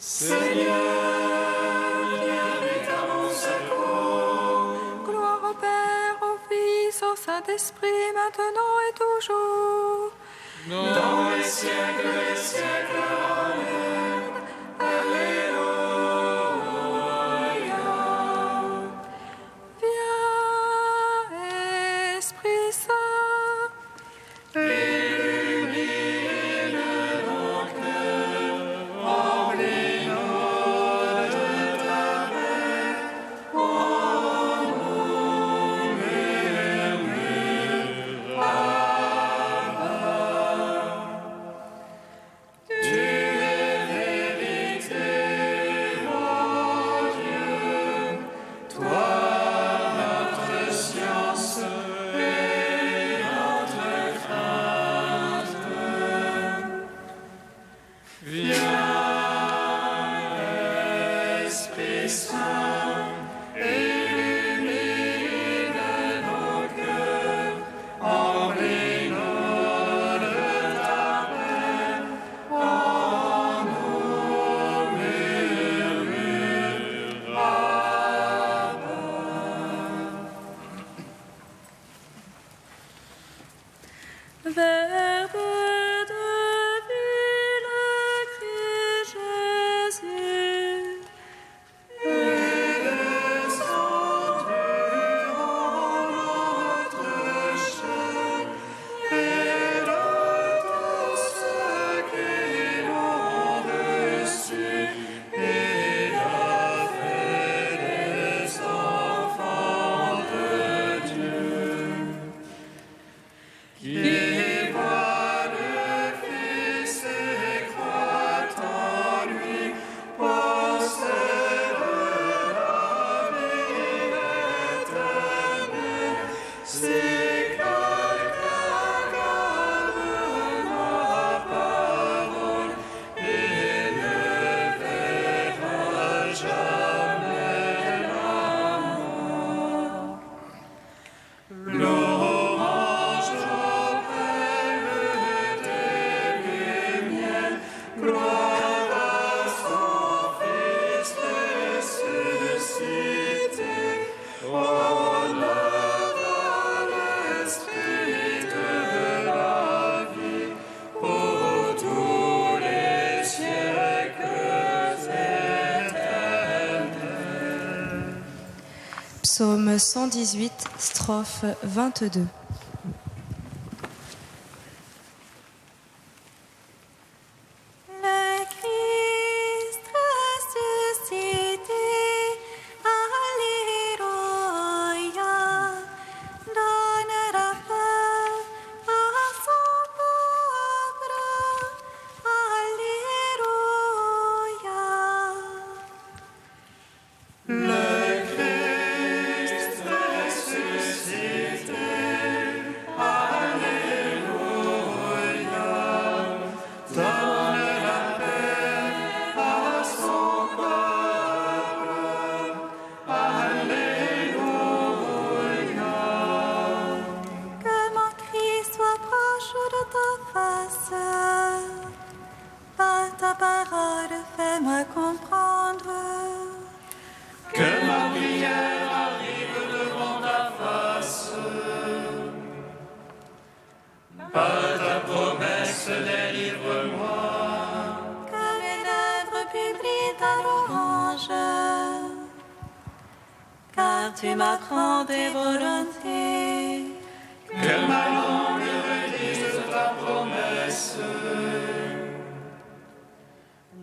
Seigneur, viens vite à mon secours. Gloire au Père, au Fils, au Saint-Esprit, maintenant et toujours. Dans les siècles des siècles, Amen. Alléluia. Viens, Esprit Saint, Illumine nos cœurs, remplis-nous de ta paix. Oh, murmure, Abba. Tu es vérité, mon Dieu, toi notre science et notre crainte. Viens, Esprit Saint, illumine nos cœurs, remplis-nous de ta paix. Oh, nous murmure, Abba. Verbe de vie, le Christ Jésus. Qui voit le Fils et croit en lui, possède la vie éternelle. Si quelqu'un garde ma parole, il ne verra jamais la mort. Louange au Père des lumières, gloire à son Fils ressuscité, honneur à l'Esprit de la vie, pour tous les siècles éternels. Psaume 118, strophe 22. Le Christ ressuscité, Alléluia, donnera paix à son peuple, Alléluia. Le Christ ressuscité, Alléluia, donne la paix à son peuple, Alléluia. Que mon Christ soit proche de ta face. Par ta parole, fais-moi comprendre. Que ma prière arrive devant ta face. Par ta promesse, délivre-moi. Que mes lèvres publient ta louange. Car tu m'apprends tes volontés. Que ma langue redise ta promesse.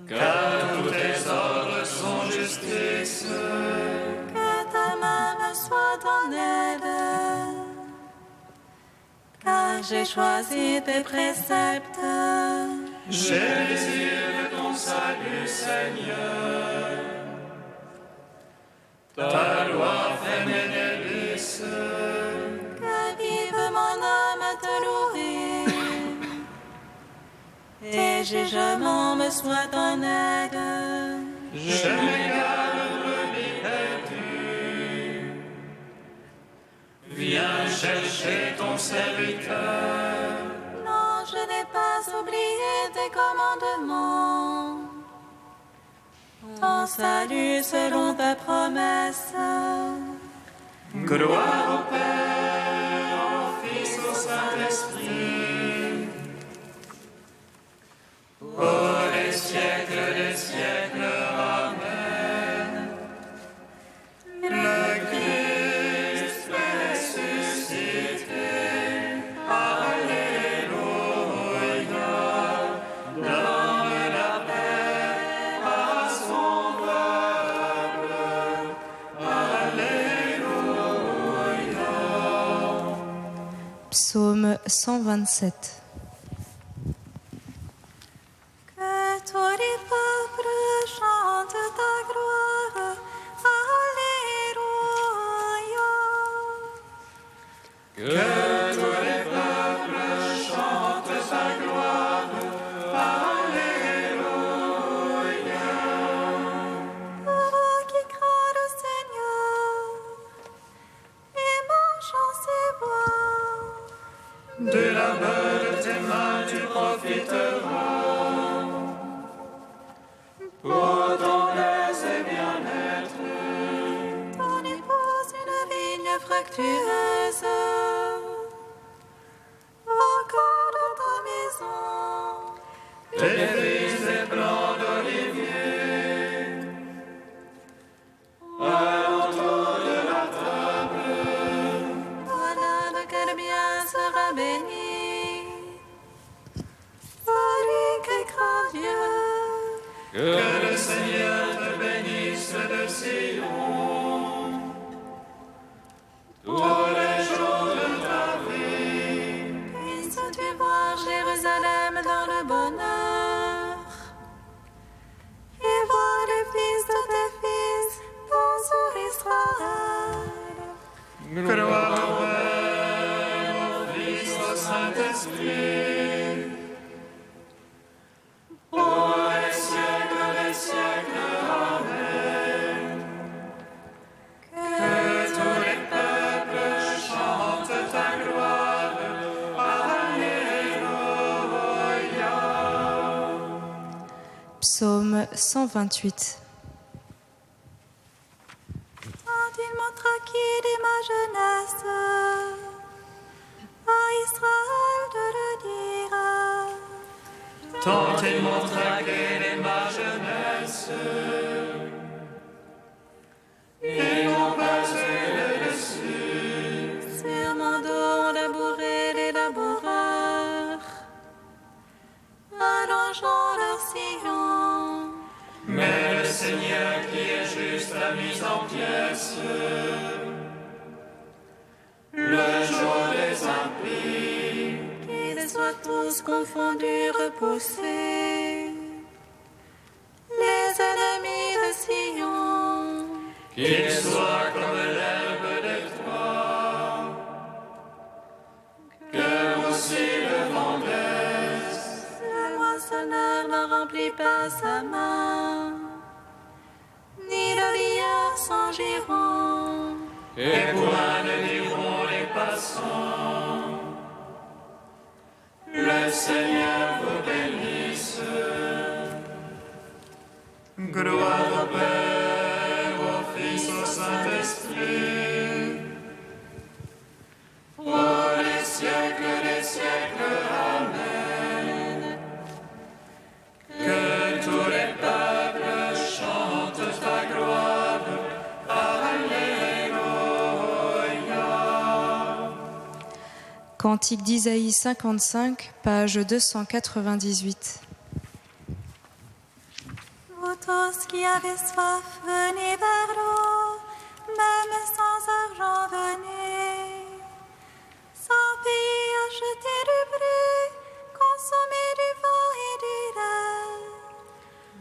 Car tous tes ordres sont justice. Que ta main me soit en aide. Car j'ai choisi tes préceptes. J'ai désiré ton salut, Seigneur. Ta loi fait mes délices. Que vive mon âme à te louer. Tes jugements me soient en aide. Je m'égare de brebis perdues. Viens chercher ton serviteur. Non, je n'ai pas oublié tes commandements. grand salut selon ta promesse. Gloire au Père, au Fils, au Saint-Esprit, pour les siècles des siècles. Amen. Le Christ est ressuscité. Alléluia. Donne la paix à son peuple. Alléluia. Psaume 127. Que tous les peuples chantent ta gloire. Alléluia. Que tous les peuples chantent sa gloire. Alléluia. Vous qui craint le Seigneur et marche en ses voies. De la main de tes mains tu profiteras pour ton aise et bien-être. Ton épouse une vigne fructueuse. Encore dans ta maison. Tes fils des plants d'olivier. Alentour de la table. Voilà de quel bien sera béni. Celui qui craint Dieu. Que le Seigneur te bénisse de Sion tous les jours de ta vie. Puisses-tu voir Jérusalem dans le bonheur et voir les fils de tes fils dans sur Israël. Gloire au Père, au Fils, au Saint-Esprit, pour les siècles des siècles. Amen. Que tous les peuples chantent ta gloire. Alléluia. Psaume 128. Quand il montra qu'il est ma jeunesse, à Israël de le dire. Tant il montra quelle est ma jeunesse, ils m'ont passé le dessus. Sur mon dos ont labouré les laboureurs, allongeant leur sillon. Mais le Seigneur qui est juste a mis en pièces le jour des impies. Qu'ils soient tous confondus, repoussés, les ennemis de Sion. Qu'ils soient comme l'herbe des toits, que aussi le vent baisse. Le moissonneur ne remplit pas sa main, ni le liard son giron. Et point ne diront les passants, le Seigneur vous bénisse. Gloire au Père, au Fils, au Saint-Esprit, pour les siècles des siècles. Amen. Que tous les peuples chantent ta gloire. Alléluia. Cantique d'Isaïe 55, page 298. Vous tous qui avez soif, venez vers l'eau, même sans argent, venez. Sans payer, achetez du blé, consommez du vin et du lait.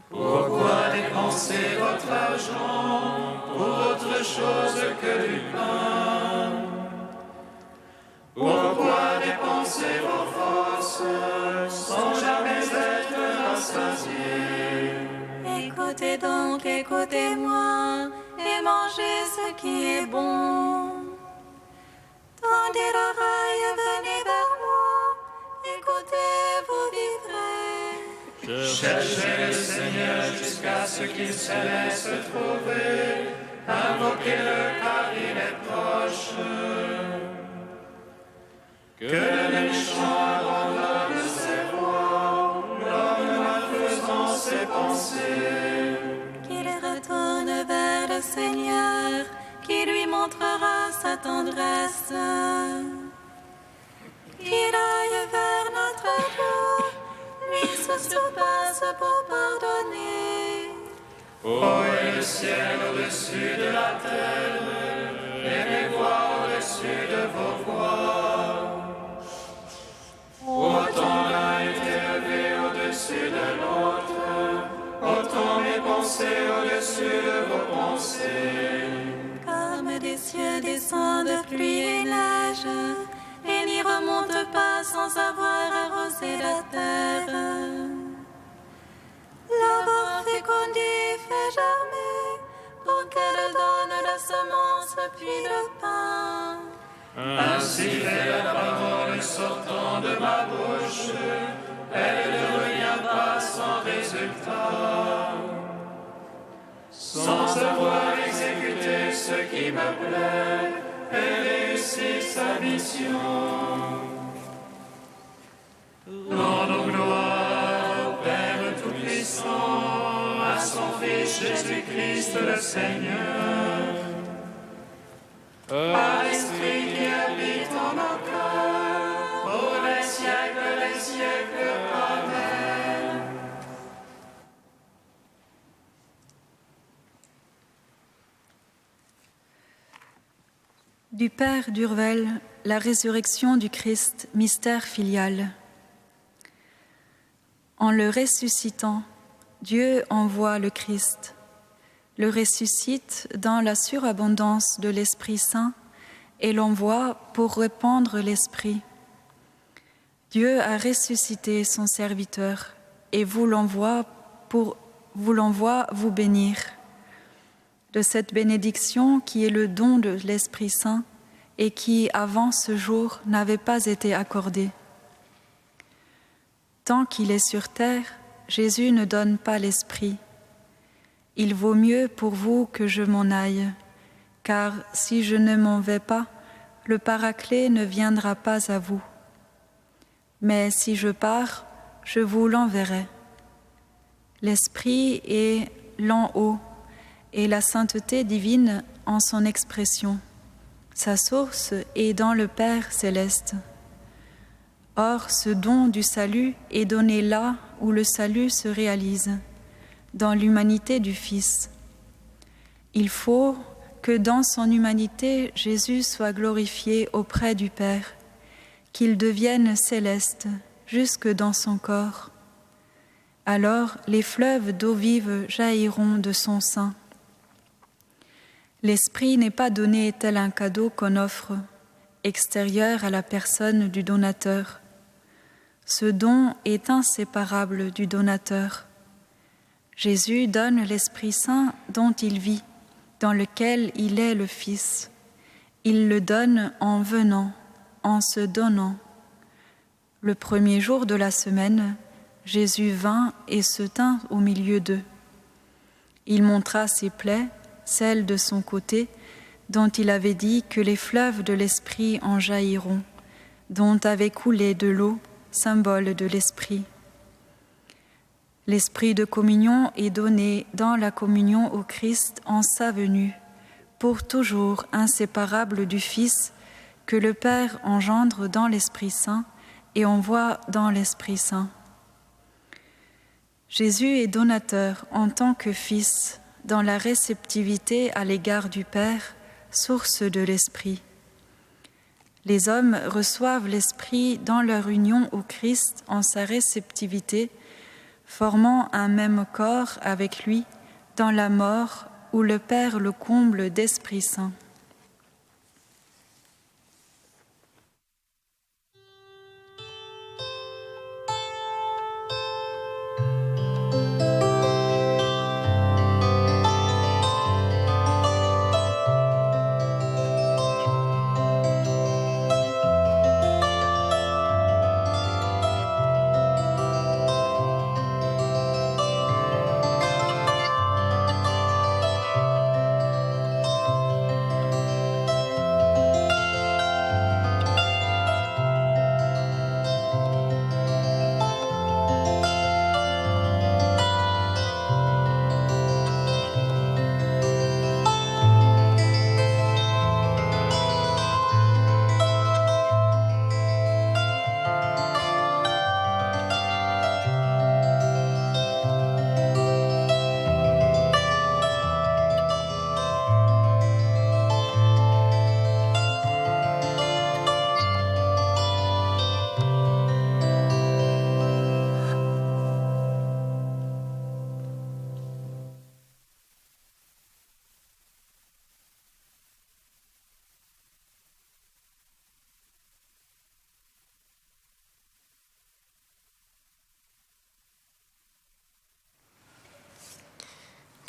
Pourquoi dépenser votre argent pour autre chose que du pain? Pourquoi dépenser vos forces sans jamais être rassasiés? Écoutez donc, écoutez-moi, et mangez ce qui est bon. Tendez l'oreille, venez vers moi, écoutez, vous vivrez. Cherchez le Seigneur jusqu'à ceux qui se laissent trouver, invoquez-le car il est proche. Que le méchant abandonne ses voies, l'homme malfaisant ses pensées. Qu'il retourne vers le Seigneur, qui lui montrera sa tendresse. Qu'il aille vers notre Dieu, lui se surpasse pour pardonner. Ô est le ciel au-dessus de la terre, et les voies au-dessus de vos voies. Autant l'un est élevé au-dessus de l'autre, autant mes pensées au-dessus de vos pensées. Comme des cieux descendent pluie et neige, et n'y remonte pas sans avoir arrosé la terre. L'abord fécondé fait germer, pour qu'elle donne la semence puis le pain. Ainsi fait la parole sortant de ma bouche, elle ne revient pas sans résultat. Sans avoir exécuté ce qui me plaît, et réussit sa mission. Rendons gloire au Père Tout-Puissant, à son Fils Jésus-Christ le Seigneur, à l'Esprit qui habite en nos cœurs, pour les siècles, Amen. Du Père d'Urvel, la résurrection du Christ, mystère filial. En le ressuscitant, Dieu envoie le Christ, le ressuscite dans la surabondance de l'Esprit Saint et l'envoie pour répandre l'Esprit. Dieu a ressuscité son serviteur et vous l'envoie vous bénir. De cette bénédiction qui est le don de l'Esprit Saint et qui, avant ce jour, n'avait pas été accordée. Tant qu'il est sur terre, Jésus ne donne pas l'Esprit. Il vaut mieux pour vous que je m'en aille, car si je ne m'en vais pas, le Paraclet ne viendra pas à vous. Mais si je pars, je vous l'enverrai. L'Esprit est l'en haut, et la sainteté divine en son expression. Sa source est dans le Père céleste. Or, ce don du salut est donné là où le salut se réalise, dans l'humanité du Fils. Il faut que dans son humanité, Jésus soit glorifié auprès du Père, qu'il devienne céleste jusque dans son corps. Alors, les fleuves d'eau vive jailliront de son sein. L'Esprit n'est pas donné tel un cadeau qu'on offre, extérieur à la personne du donateur. Ce don est inséparable du donateur. Jésus donne l'Esprit Saint dont il vit, dans lequel il est le Fils. Il le donne en venant, en se donnant. Le premier jour de la semaine, Jésus vint et se tint au milieu d'eux. Il montra ses plaies, celles de son côté, dont il avait dit que les fleuves de l'Esprit en jailliront, dont avait coulé de l'eau, symbole de l'Esprit. L'Esprit de communion est donné dans la communion au Christ en sa venue, pour toujours inséparable du Fils que le Père engendre dans l'Esprit Saint et envoie dans l'Esprit Saint. Jésus est donateur en tant que Fils, dans la réceptivité à l'égard du Père, source de l'Esprit. Les hommes reçoivent l'Esprit dans leur union au Christ en sa réceptivité, formant un même corps avec lui dans la mort où le Père le comble d'Esprit Saint.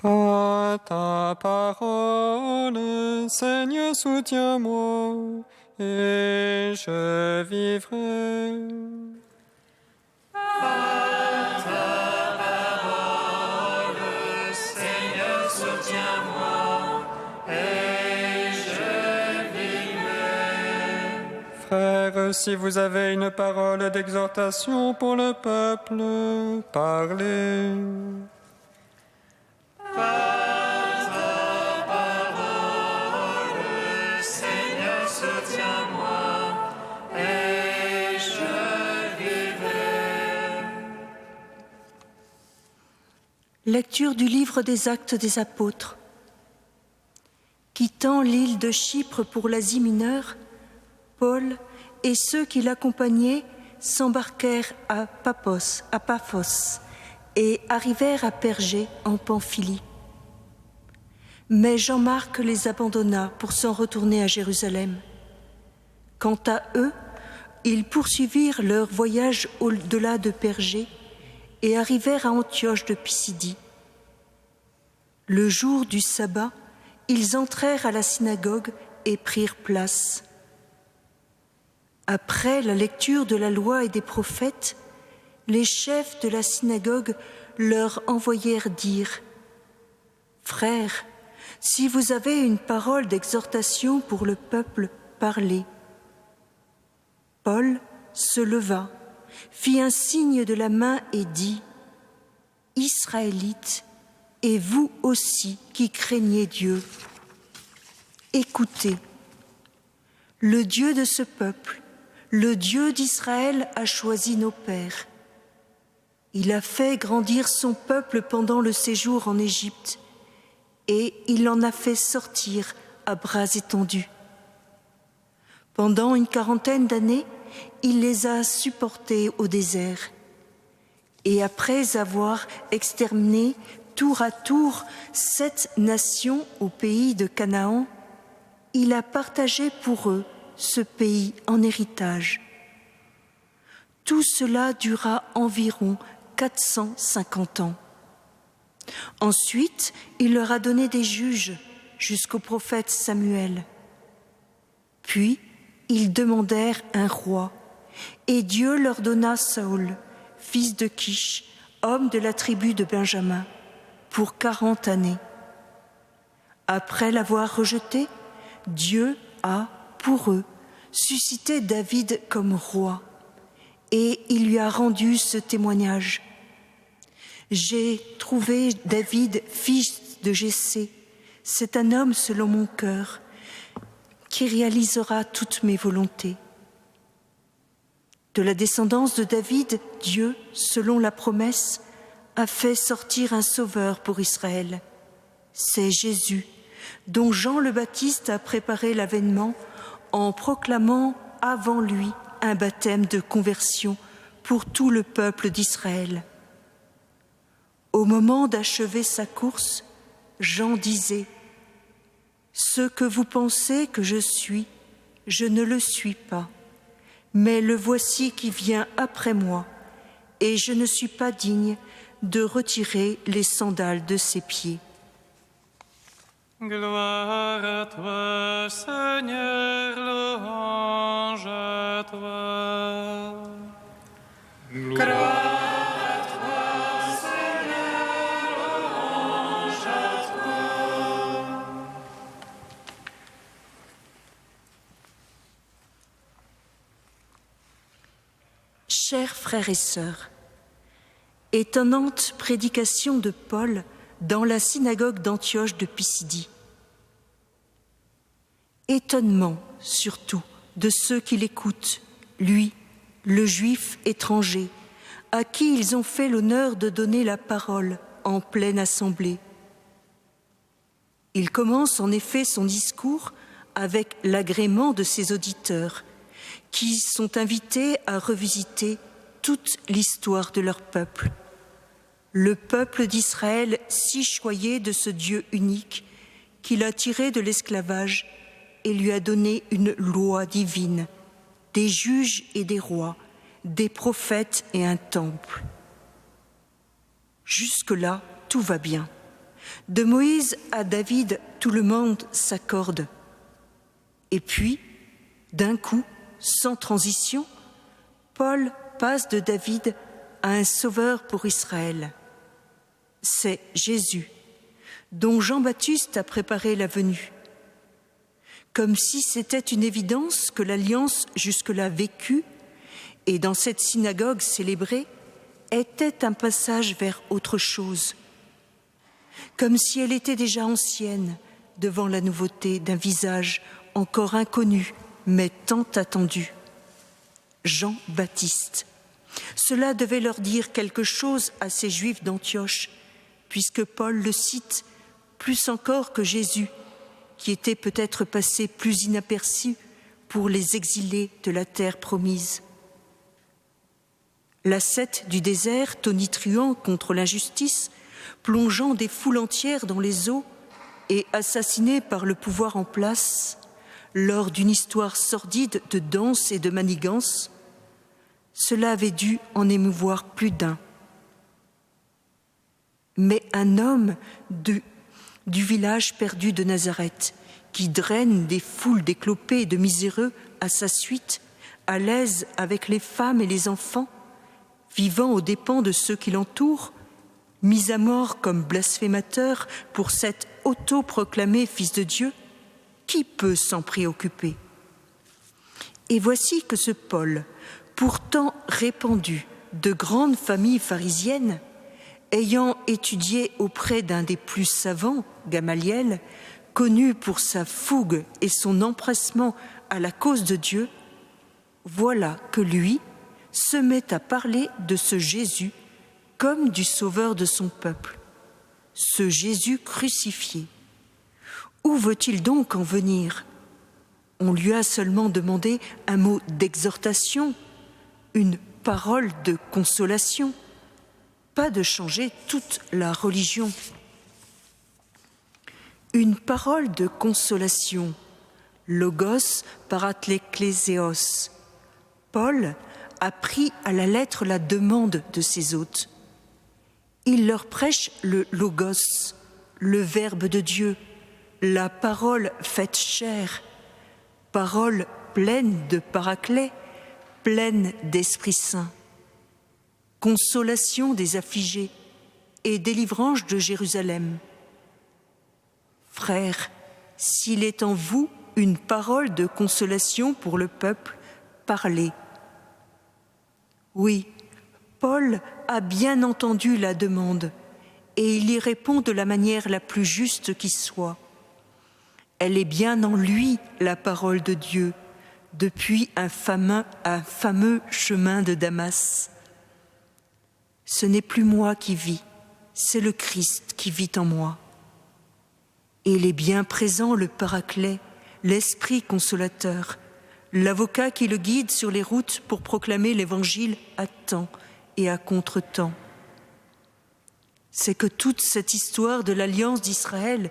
Par ta parole, Seigneur, soutiens-moi, et je vivrai. Par ta parole, Seigneur, soutiens-moi, et je vivrai. Frères, si vous avez une parole d'exhortation pour le peuple, parlez. Par ta parole, Seigneur, soutiens-moi, et je vivrai. Lecture du livre des Actes des Apôtres. Quittant l'île de Chypre pour l'Asie mineure, Paul et ceux qui l'accompagnaient s'embarquèrent à Paphos, et arrivèrent à Pergé en Pamphylie. Mais Jean-Marc les abandonna pour s'en retourner à Jérusalem. Quant à eux, ils poursuivirent leur voyage au-delà de Pergé et arrivèrent à Antioche de Pisidie. Le jour du sabbat, ils entrèrent à la synagogue et prirent place. Après la lecture de la loi et des prophètes, les chefs de la synagogue leur envoyèrent dire : « Frères, si vous avez une parole d'exhortation pour le peuple, parlez. » Paul se leva, fit un signe de la main et dit : « Israélites, et vous aussi qui craignez Dieu, écoutez. Le Dieu de ce peuple, le Dieu d'Israël a choisi nos pères. Il a fait grandir son peuple pendant le séjour en Égypte, et il en a fait sortir à bras étendus. Pendant une 40aine d'années, il les a supportés au désert. Et après avoir exterminé tour à tour 7 nations au pays de Canaan, il a partagé pour eux ce pays en héritage. Tout cela dura environ 450 ans. Ensuite, il leur a donné des juges jusqu'au prophète Samuel. Puis, ils demandèrent un roi, et Dieu leur donna Saül, fils de Kish, homme de la tribu de Benjamin, pour 40 années. Après l'avoir rejeté, Dieu a, pour eux, suscité David comme roi, et il lui a rendu ce témoignage. J'ai trouvé David, fils de Jessé. C'est un homme selon mon cœur, qui réalisera toutes mes volontés. De la descendance de David, Dieu, selon la promesse, a fait sortir un sauveur pour Israël. C'est Jésus, dont Jean le Baptiste a préparé l'avènement en proclamant avant lui un baptême de conversion pour tout le peuple d'Israël. Au moment d'achever sa course, Jean disait : « Ce que vous pensez que je suis, je ne le suis pas, mais le voici qui vient après moi, et je ne suis pas digne de retirer les sandales de ses pieds. » Gloire à toi, Seigneur, louange à toi. Gloire à toi, Seigneur, louange à toi. Chers frères et sœurs, étonnante prédication de Paul dans la synagogue d'Antioche de Pisidie. Étonnement, surtout, de ceux qui l'écoutent, lui, le juif étranger, à qui ils ont fait l'honneur de donner la parole en pleine assemblée. Il commence en effet son discours avec l'agrément de ses auditeurs, qui sont invités à revisiter toute l'histoire de leur peuple. Le peuple d'Israël si choyé de ce Dieu unique qu'il a tiré de l'esclavage et lui a donné une loi divine, des juges et des rois, des prophètes et un temple. Jusque-là, tout va bien. De Moïse à David, tout le monde s'accorde. Et puis, d'un coup, sans transition, Paul passe de David à un sauveur pour Israël. C'est Jésus, dont Jean-Baptiste a préparé la venue. Comme si c'était une évidence que l'alliance jusque-là vécue et dans cette synagogue célébrée était un passage vers autre chose. Comme si elle était déjà ancienne devant la nouveauté d'un visage encore inconnu mais tant attendu. Jean-Baptiste. Cela devait leur dire quelque chose à ces Juifs d'Antioche, puisque Paul le cite plus encore que Jésus, qui était peut-être passé plus inaperçu pour les exilés de la terre promise. L'ascète du désert, tonitruant contre l'injustice, plongeant des foules entières dans les eaux et assassiné par le pouvoir en place, lors d'une histoire sordide de danse et de manigance, cela avait dû en émouvoir plus d'un. Mais un homme du village perdu de Nazareth, qui draine des foules d'éclopés et de miséreux à sa suite, à l'aise avec les femmes et les enfants, vivant aux dépens de ceux qui l'entourent, mis à mort comme blasphémateur pour cet autoproclamé Fils de Dieu, qui peut s'en préoccuper? Et voici que ce Paul, pourtant répandu de grandes familles pharisiennes, ayant étudié auprès d'un des plus savants, Gamaliel, connu pour sa fougue et son empressement à la cause de Dieu, voilà que lui se met à parler de ce Jésus comme du sauveur de son peuple, ce Jésus crucifié. Où veut-il donc en venir? On lui a seulement demandé un mot d'exhortation, une parole de consolation, pas de changer toute la religion. Une parole de consolation, logos parakléséos. Paul a pris à la lettre la demande de ses hôtes. Il leur prêche le logos, le Verbe de Dieu, la parole faite chair, parole pleine de paraclet, pleine d'Esprit Saint, consolation des affligés et délivrance de Jérusalem. Frères, s'il est en vous une parole de consolation pour le peuple, parlez. Oui, Paul a bien entendu la demande et il y répond de la manière la plus juste qui soit. Elle est bien en lui, la parole de Dieu, depuis un fameux chemin de Damas. Ce n'est plus moi qui vis, c'est le Christ qui vit en moi. Et il est bien présent le Paraclet, l'Esprit consolateur, l'avocat qui le guide sur les routes pour proclamer l'Évangile à temps et à contre-temps. C'est que toute cette histoire de l'alliance d'Israël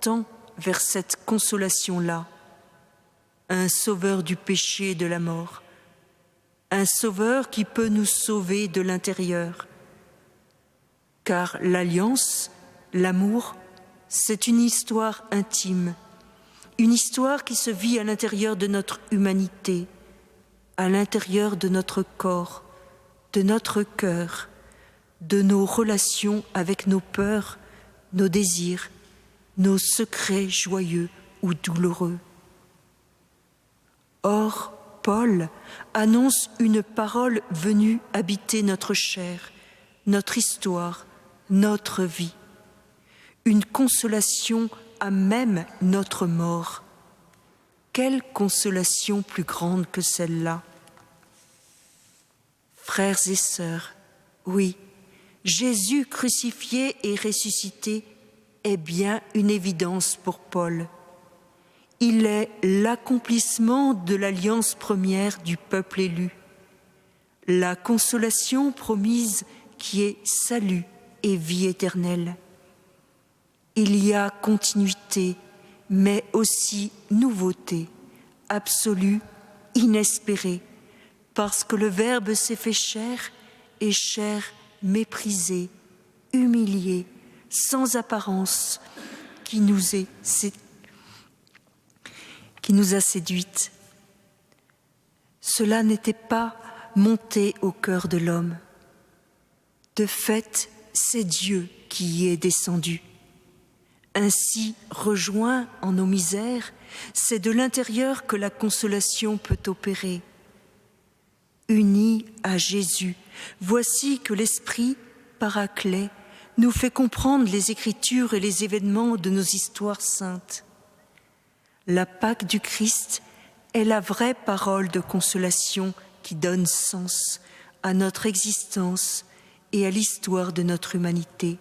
tend vers cette consolation-là, un sauveur du péché et de la mort, un sauveur qui peut nous sauver de l'intérieur. Car l'alliance, l'amour, c'est une histoire intime, une histoire qui se vit à l'intérieur de notre humanité, à l'intérieur de notre corps, de notre cœur, de nos relations avec nos peurs, nos désirs, nos secrets joyeux ou douloureux. Or, Paul annonce une parole venue habiter notre chair, notre histoire, notre vie, une consolation à même notre mort. Quelle consolation plus grande que celle-là? Frères et sœurs, oui, Jésus crucifié et ressuscité est bien une évidence pour Paul. Il est l'accomplissement de l'alliance première du peuple élu, la consolation promise qui est salut et vie éternelle. Il y a continuité, mais aussi nouveauté, absolue, inespérée, parce que le Verbe s'est fait chair, et chair méprisée, humiliée, sans apparence, qui nous a séduites. Cela n'était pas monté au cœur de l'homme. De fait, c'est Dieu qui y est descendu. Ainsi, rejoint en nos misères, c'est de l'intérieur que la consolation peut opérer. Unis à Jésus, voici que l'Esprit, Paraclet, nous fait comprendre les Écritures et les événements de nos histoires saintes. La Pâque du Christ est la vraie parole de consolation qui donne sens à notre existence et à l'histoire de notre humanité.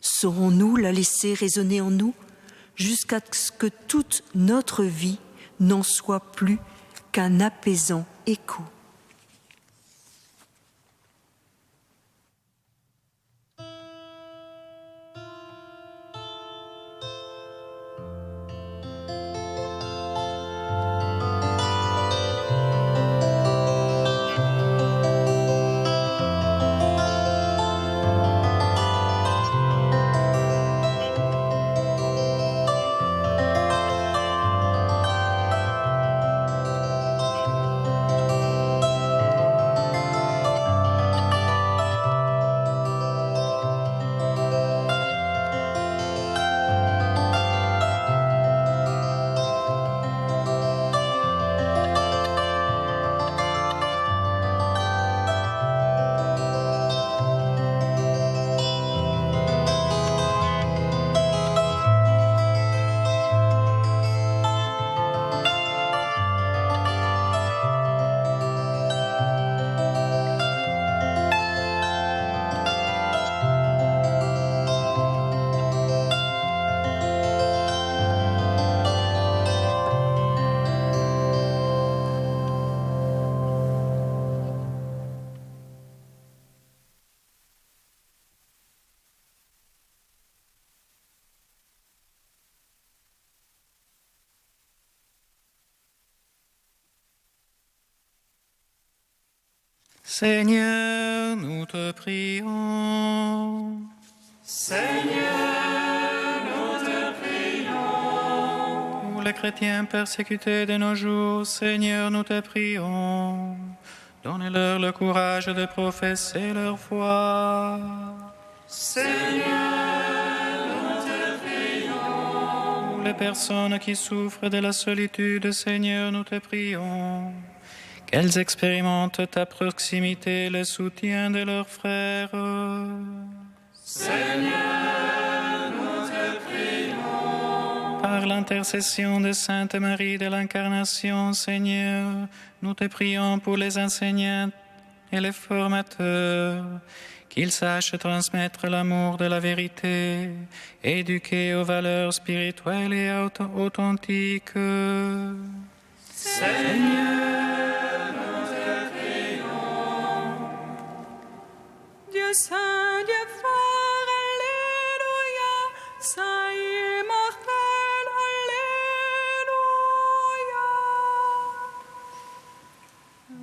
Saurons-nous la laisser résonner en nous jusqu'à ce que toute notre vie n'en soit plus qu'un apaisant écho? Seigneur, nous te prions. Seigneur, nous te prions. Pour les chrétiens persécutés de nos jours, Seigneur, nous te prions. Donne-leur le courage de professer leur foi. Seigneur, nous te prions. Pour les personnes qui souffrent de la solitude, Seigneur, nous te prions. Qu'elles expérimentent ta proximité, le soutien de leurs frères. Seigneur, nous te prions. Par l'intercession de Sainte Marie de l'Incarnation, Seigneur, nous te prions pour les enseignants et les formateurs, qu'ils sachent transmettre l'amour de la vérité, éduquer aux valeurs spirituelles et authentiques. Seigneur, Dieu saint, Dieu fort, Alléluia, saint immortel, Alléluia.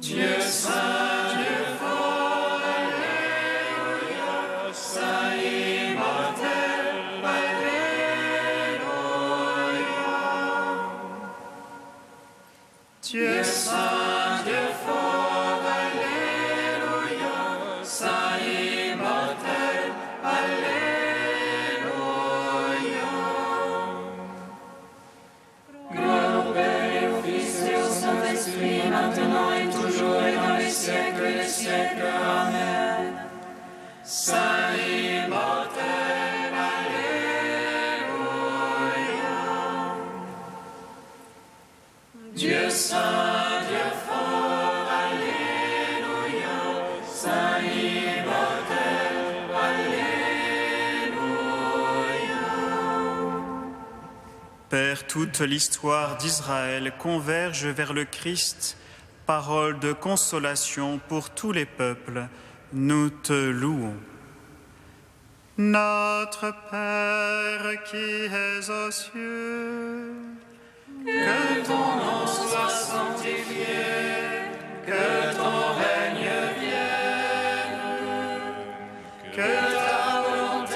Dieu saint, Dieu fort, Alléluia, saint immortel, Alléluia. Dieu saint, Dieu fort, Alléluia, saint immortel, Alléluia. Gloire au Père et au Fils et au Saint-Esprit, maintenant et toujours et dans les siècles des siècles. Amen. Saint immortel, Alléluia. Dieu saint, Dieu fort, Alléluia, saint immortel, Alléluia. Père, toute l'histoire d'Israël converge vers le Christ, parole de consolation pour tous les peuples. Nous te louons. Notre Père qui es aux cieux, Que ton nom soit sanctifié, que ton règne vienne, que ta volonté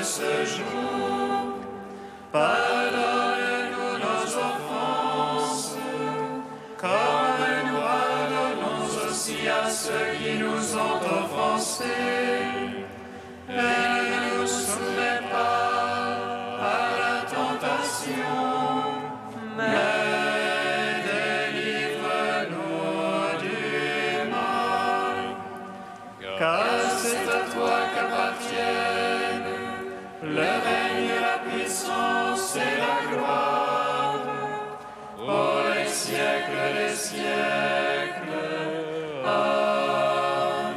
ce jour. Pardonne-nous nos offenses, comme nous pardonnons aussi à ceux qui nous ont offensés. Et ne nous soumets pas à la tentation, mais délivre-nous du mal. Car c'est à toi qu'appartiennent le règne, la puissance et la gloire, pour les siècles des siècles. Amen.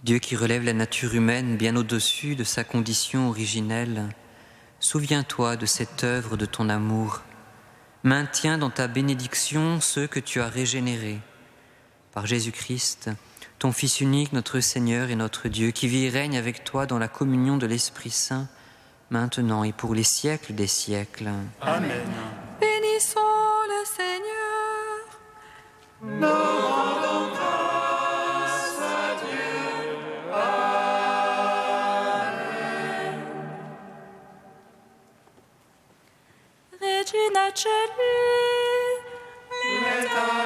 Dieu qui relève la nature humaine bien au-dessus de sa condition originelle, souviens-toi de cette œuvre de ton amour. Maintiens dans ta bénédiction ceux que tu as régénérés. Par Jésus-Christ, ton Fils unique, notre Seigneur et notre Dieu, qui vit et règne avec toi dans la communion de l'Esprit Saint, maintenant et pour les siècles des siècles. Amen. Bénissons le Seigneur. Nous rendons grâce à Dieu. Amen. Regina Celi, Metta